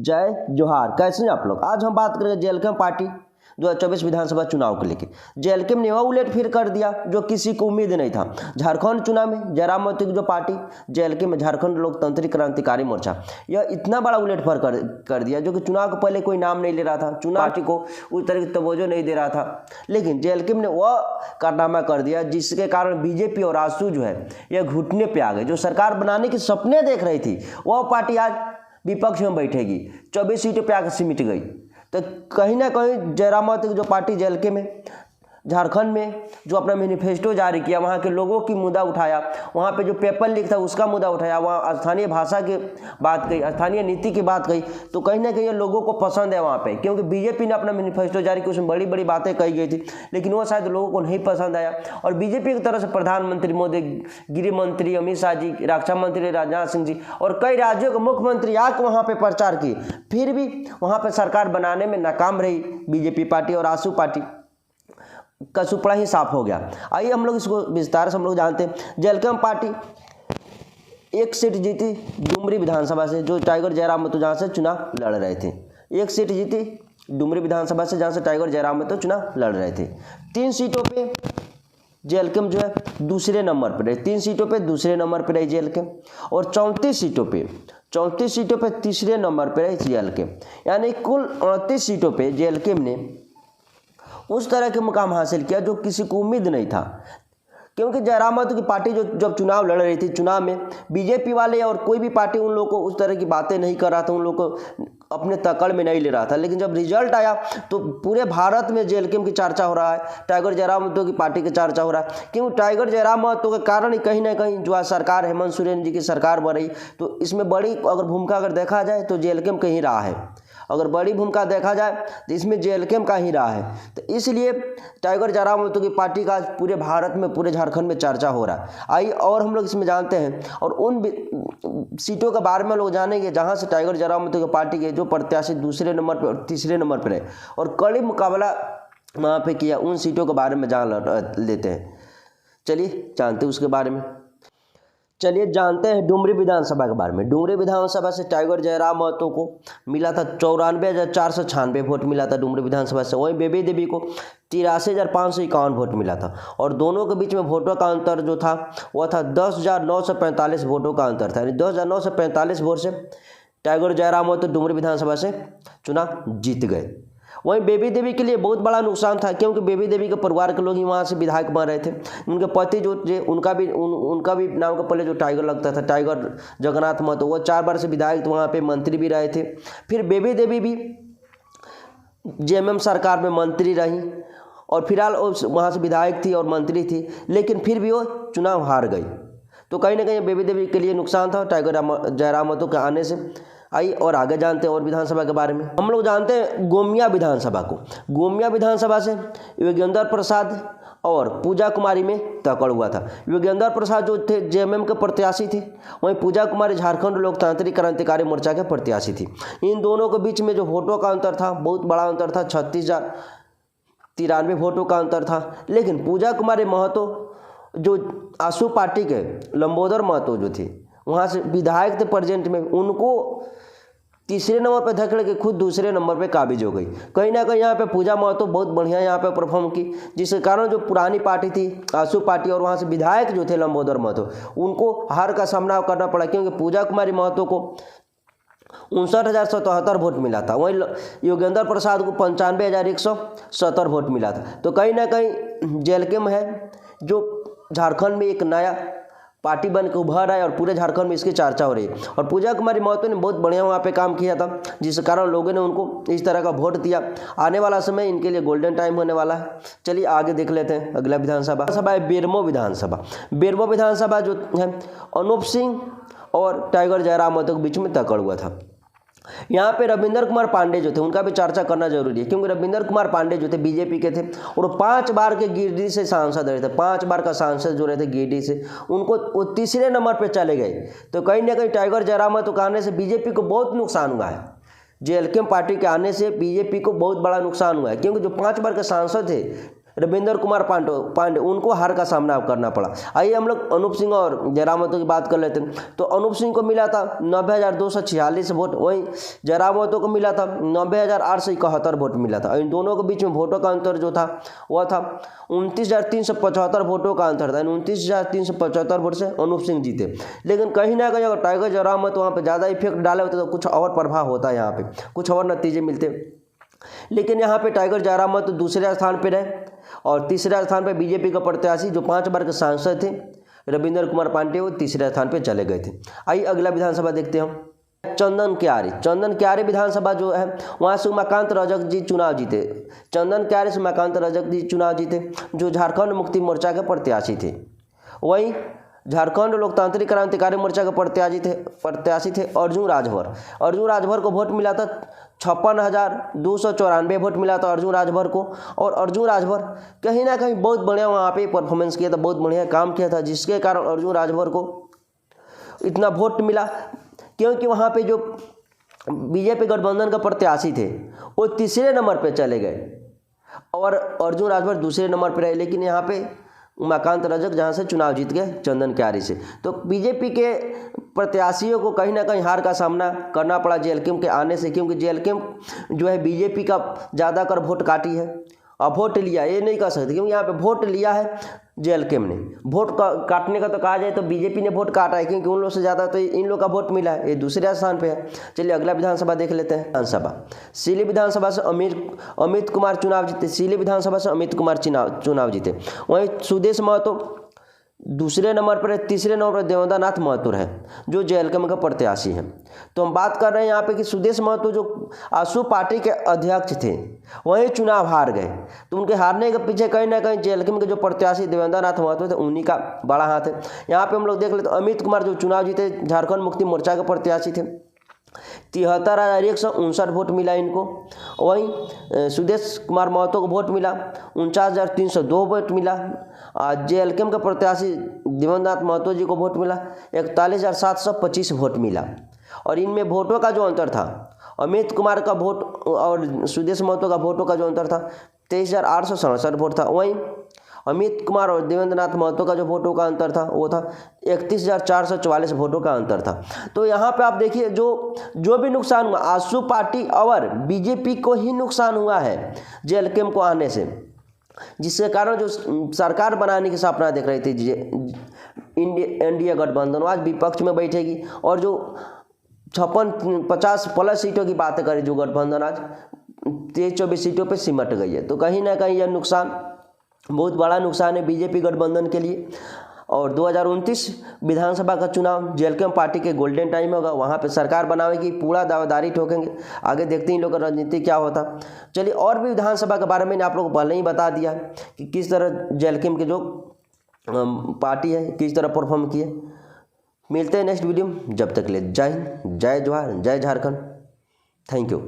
जय जोहार। कैसे हैं आप लोग। आज हम बात करेंगे जेएलके पार्टी 2024 विधानसभा चुनाव को लेकर। जेएलके ने वह उलट फिर कर दिया जो किसी को उम्मीद नहीं था। झारखंड चुनाव में जयराम महतो की जो पार्टी जेएलके में झारखंड लोकतांत्रिक क्रांतिकारी मोर्चा, यह इतना बड़ा उलट फिर कर दिया जो कि चुनाव को पहले कोई नाम नहीं ले रहा था, चुनाव पार्टी को उस तरह की तवज्जो नहीं दे रहा था, लेकिन जेएलके ने वह कारनामा कर दिया जिसके कारण बीजेपी और आजसू जो है यह घुटने पे आ गए। जो सरकार बनाने के सपने देख रही थी वह पार्टी आज विपक्ष में बैठेगी, 24 सीटों पे आकर सिमट गई। तो कहीं ना कहीं जयराम महतो की जो पार्टी जेएलके में झारखंड में जो अपना मैनिफेस्टो जारी किया, वहाँ के लोगों की मुद्दा उठाया, वहाँ पे जो पेपर लीक था उसका मुद्दा उठाया, वहाँ स्थानीय भाषा की बात कही, स्थानीय नीति की बात कही, तो कहीं ना कहीं लोगों को पसंद है वहाँ पे। क्योंकि बीजेपी ने अपना मैनिफेस्टो जारी किया, उसमें बड़ी बड़ी बातें कही गई थी, लेकिन वो शायद लोगों को नहीं पसंद आया। और बीजेपी की तरफ से प्रधानमंत्री मोदी, गृह मंत्री अमित शाह जी, रक्षा मंत्री राजनाथ सिंह जी और कई राज्यों के मुख्यमंत्री आकर वहाँ पर प्रचार किए, फिर भी वहाँ पर सरकार बनाने में नाकाम रही बीजेपी पार्टी और आजसू पार्टी का सुपड़ा ही साफ हो गया। आइए हम लोग इसको विस्तार से हम लोग जानते हैं। जेएलके पार्टी एक सीट जीती डुमरी विधानसभा से, जो टाइगर जयराम महतो जहाँ से चुनाव लड़ रहे थे। एक सीट जीती डुमरी विधानसभा से जहाँ से टाइगर जयराम महतो चुनाव लड़ रहे थे। 3 सीटों पे जेएलके जो है दूसरे नंबर पर रही, 3 सीटों पे दूसरे नंबर पर रही जेएलके, और 34 सीटों पे तीसरे नंबर पर रही जेएलके। यानी कुल 38 सीटों पे जेएलके ने उस तरह के मुकाम हासिल किया जो किसी को उम्मीद नहीं था। क्योंकि जयराम महतो की पार्टी जो जब चुनाव लड़ रही थी, चुनाव में बीजेपी वाले और कोई भी पार्टी उन लोगों को उस तरह की बातें नहीं कर रहा था, उन लोगों को अपने तकड़ में नहीं ले रहा था। लेकिन जब रिजल्ट आया तो पूरे भारत में जेएलके की चर्चा हो रहा है, टाइगर जयराम महतो की पार्टी की चर्चा हो रहा है। क्योंकि टाइगर जयराम महतो के कारण ही कहीं ना कहीं जो आज सरकार हेमंत सोरेन जी की सरकार बन रही, तो इसमें बड़ी अगर भूमिका अगर देखा जाए तो जेएलके का ही रहा है। अगर बड़ी भूमिका देखा जाए तो इसमें जेएलके का ही रहा है। तो इसलिए टाइगर जयराम महतो की पार्टी का पूरे भारत में, पूरे झारखंड में चर्चा हो रहा है। आइए और हम लोग इसमें जानते हैं और उन सीटों के बारे में लोग जानेंगे जहां से टाइगर जयराम महतो की पार्टी के जो प्रत्याशी दूसरे नंबर पर और तीसरे नंबर पर है और कड़ी मुकाबला वहाँ पे किया, उन सीटों के बारे में जान लेते हैं। चलिए जानते हैं उसके बारे में। चलिए जानते हैं डुमरी विधानसभा के बारे में। डुमरी विधानसभा से टाइगर जयराम महतो को मिला था 94,496 वोट मिला था डुमरी विधानसभा से। वहीं बेबी देवी को 83,551 वोट मिला था। और दोनों के बीच में वोटों का अंतर जो था वह था 10,945 वोटों का अंतर था। यानी 10,945 वोट से टाइगर जयराम महतो डुमरी विधानसभा से चुनाव जीत गए। वहीं बेबी देवी के लिए बहुत बड़ा नुकसान था, क्योंकि बेबी देवी के परिवार के लोग ही वहाँ से विधायक बन रहे थे। उनके पति जो उनका भी नाम का पहले जो टाइगर लगता था, टाइगर जगन्नाथ महतो, वो 4 बार से विधायक, तो वहाँ पे मंत्री भी रहे थे। फिर बेबी देवी भी जेएमएम सरकार में मंत्री रही और फिलहाल वहाँ से विधायक थी और मंत्री थी, लेकिन फिर भी वो चुनाव हार गई। तो कहीं ना कहीं बेबी देवी के लिए नुकसान था टाइगर जयराम महतो के आने से। आइए और आगे जानते हैं और विधानसभा के बारे में। हम लोग जानते हैं गोमिया विधानसभा को। गोमिया विधानसभा से योगेंद्र प्रसाद और पूजा कुमारी में तकड़ हुआ था। योगेंद्र प्रसाद जो थे जेएमएम के प्रत्याशी थे, वहीं पूजा कुमारी झारखंड लोकतांत्रिक क्रांतिकारी मोर्चा के प्रत्याशी थी। इन दोनों के बीच में जो वोटों का अंतर था बहुत बड़ा अंतर था, 36,093 वोटों का अंतर था। लेकिन पूजा कुमारी महतो जो आजसू पार्टी के लंबोदर महतो जो थे वहाँ से विधायक थे प्रेजेंट में, उनको तीसरे नंबर पर धकेल के खुद दूसरे नंबर पे काबिज हो गई। कहीं ना कहीं यहाँ पे पूजा महतो बहुत बढ़िया यहाँ पे परफॉर्म की, जिसके कारण जो पुरानी पार्टी थी आजसू पार्टी और वहाँ से विधायक जो थे लंबोदर महतो, उनको हार का सामना करना पड़ा। क्योंकि पूजा कुमारी महतो को 59,077 वोट मिला था, वहीं योगेंद्र प्रसाद को 95,170 वोट मिला था। तो कहीं ना कहीं जेएलके में है जो झारखंड में एक नया पार्टी बन के उभर रहा है और पूरे झारखंड में इसकी चर्चा हो रही है। और पूजा कुमारी महतो ने बहुत बढ़िया वहाँ पे काम किया था, जिस कारण लोगों ने उनको इस तरह का वोट दिया। आने वाला समय इनके लिए गोल्डन टाइम होने वाला है। चलिए आगे देख लेते हैं अगला विधानसभा है बेरमो विधानसभा। बेरमो विधानसभा जो है अनूप सिंह और टाइगर जयराम महतो के बीच में तकड़ हुआ था। यहाँ पे रविंदर कुमार पांडे जो थे उनका भी चर्चा करना जरूरी है, क्योंकि रविंदर कुमार पांडे जो थे बीजेपी के थे और 5 बार के गिरिडीह से सांसद रहे थे, 5 बार का सांसद जो रहे थे गिरिडीह से, उनको वो तीसरे नंबर पे चले गए। तो कहीं ना कहीं टाइगर जयराम महतो के आने से बीजेपी को बहुत नुकसान हुआ है। जेएलके पार्टी के आने से बीजेपी को बहुत बड़ा नुकसान हुआ है, क्योंकि जो 5 बार के सांसद थे रविंद्र कुमार पांडे उनको हार का सामना करना पड़ा। आइए हम लोग अनूप सिंह और जयराम महतो की बात कर लेते हैं। तो अनूप सिंह को मिला था 90,246 वोट, वहीं जयराम महतो को मिला था 90,871 वोट मिला था। इन दोनों के बीच में वोटों का अंतर जो था वह था 29,375 वोटों का अंतर था। 29,375 वोट से अनूप सिंह जीते। लेकिन कहीं ना कहीं अगर टाइगर जयराम महतो वहाँ पर ज़्यादा इफेक्ट डाले होते तो कुछ और प्रभाव होता है, यहाँ पे कुछ और नतीजे मिलते। लेकिन यहाँ पे टाइगर जयराम महतो दूसरे स्थान पे रहे और तीसरे स्थान पे बीजेपी का प्रत्याशी जो 5 बार के सांसद थे रविंद्र कुमार पांडे, वो तीसरे स्थान पे चले गए थे। आइए अगला विधानसभा देखते हैं हम। चंदन क्यारी विधानसभा जो है वहाँ से उमाकांत रजक जी चुनाव जीते। चंदन क्यारी से उमाकांत रजक जी चुनाव जीते जो झारखंड मुक्ति मोर्चा के प्रत्याशी थे। वहीं झारखंड लोकतांत्रिक क्रांतिकारी मोर्चा के प्रत्याशी थे अर्जुन राजभर को वोट मिला था 56,294 वोट मिला था अर्जुन राजभर को। और अर्जुन राजभर कहीं ना कहीं बहुत बढ़िया वहाँ पे परफॉर्मेंस किया था, बहुत बढ़िया काम किया था, जिसके कारण अर्जुन राजभर को इतना वोट मिला। क्योंकि वहाँ पे जो बीजेपी गठबंधन का प्रत्याशी थे वो तीसरे नंबर पे चले गए और अर्जुन राजभर दूसरे नंबर पे रहे। लेकिन यहाँ पे उमाकांत रजक जहाँ से चुनाव जीत गए चंदन क्यारी से। तो बीजेपी के प्रत्याशियों को कहीं ना कहीं हार का सामना करना पड़ा जेएलकेम के आने से, क्योंकि जेएलकेम जो है बीजेपी का ज़्यादातर वोट काटी है और वोट लिया, ये नहीं कह सकते क्योंकि यहाँ पे वोट लिया है जेएलकेम ने। वोट काटने का तो कहा जाए तो बीजेपी ने वोट काटा है, क्योंकि उन लोग से ज़्यादा तो इन लोग का वोट मिला है, ये दूसरे स्थान पे है। चलिए अगला विधानसभा देख लेते हैं। विधानसभा सीली विधानसभा से अमित कुमार चुनाव जीते। सीली विधानसभा से अमित कुमार चुनाव जीते। वहीं सुदेश महतो दूसरे नंबर पर, तीसरे नंबर पर देवेंद्र नाथ महतो है जो जेएलकेम का प्रत्याशी हैं। तो हम बात कर रहे हैं यहाँ पे कि सुदेश महतो जो आसू पार्टी के अध्यक्ष थे वहीं चुनाव हार गए। तो उनके हारने के पीछे कहीं ना कहीं जेएलकेम के जो प्रत्याशी देवेंद्र नाथ महतो थे उन्हीं का बड़ा हाथ है। यहाँ पे हम लोग देख लेते हैं अमित कुमार जो चुनाव जीते झारखंड मुक्ति मोर्चा के प्रत्याशी थे, 73,159 वोट मिला इनको। वहीं सुदेश कुमार महतो को वोट मिला 49,302 वोट मिला। जेएलकेम के प्रत्याशी देवेंद्र नाथ महतो जी को वोट मिला 41,725 वोट मिला। और इनमें वोटों का जो अंतर था अमित कुमार का वोट और सुदेश महतो का वोटों का जो अंतर था 23,867 वोट था। वहीं अमित कुमार और देवेंद्र नाथ महतो का जो वोटों का अंतर था वो था 31,444 वोटों का अंतर था। तो यहाँ पे आप देखिए जो भी नुकसान हुआ आसू पार्टी और बीजेपी को ही नुकसान हुआ है जेएलकेम को आने से, जिसके कारण जो सरकार बनाने की सपना देख रही थी इंडिया गठबंधन आज विपक्ष में बैठेगी और जो 50 प्लस सीटों की बातें करें जो गठबंधन आज 23-24 सीटों पे सिमट गई है। तो कहीं ना कहीं यह नुकसान बहुत बड़ा नुकसान है बीजेपी गठबंधन के लिए। और 2029 विधानसभा का चुनाव जेएलकेम पार्टी के गोल्डन टाइम होगा, वहाँ पे सरकार बनावेगी, पूरा दावेदारी ठोकेंगे। आगे देखते हैं इन लोग का राजनीति क्या होता। चलिए और भी विधानसभा के बारे में आप लोगों को पहले ही बता दिया कि किस तरह जेएलकेम के जो पार्टी है किस तरह परफॉर्म किए। मिलते हैं नेक्स्ट वीडियो में, जब तक के लिए जय हिंद, जय जवाहर, जय झारखंड। Thank you.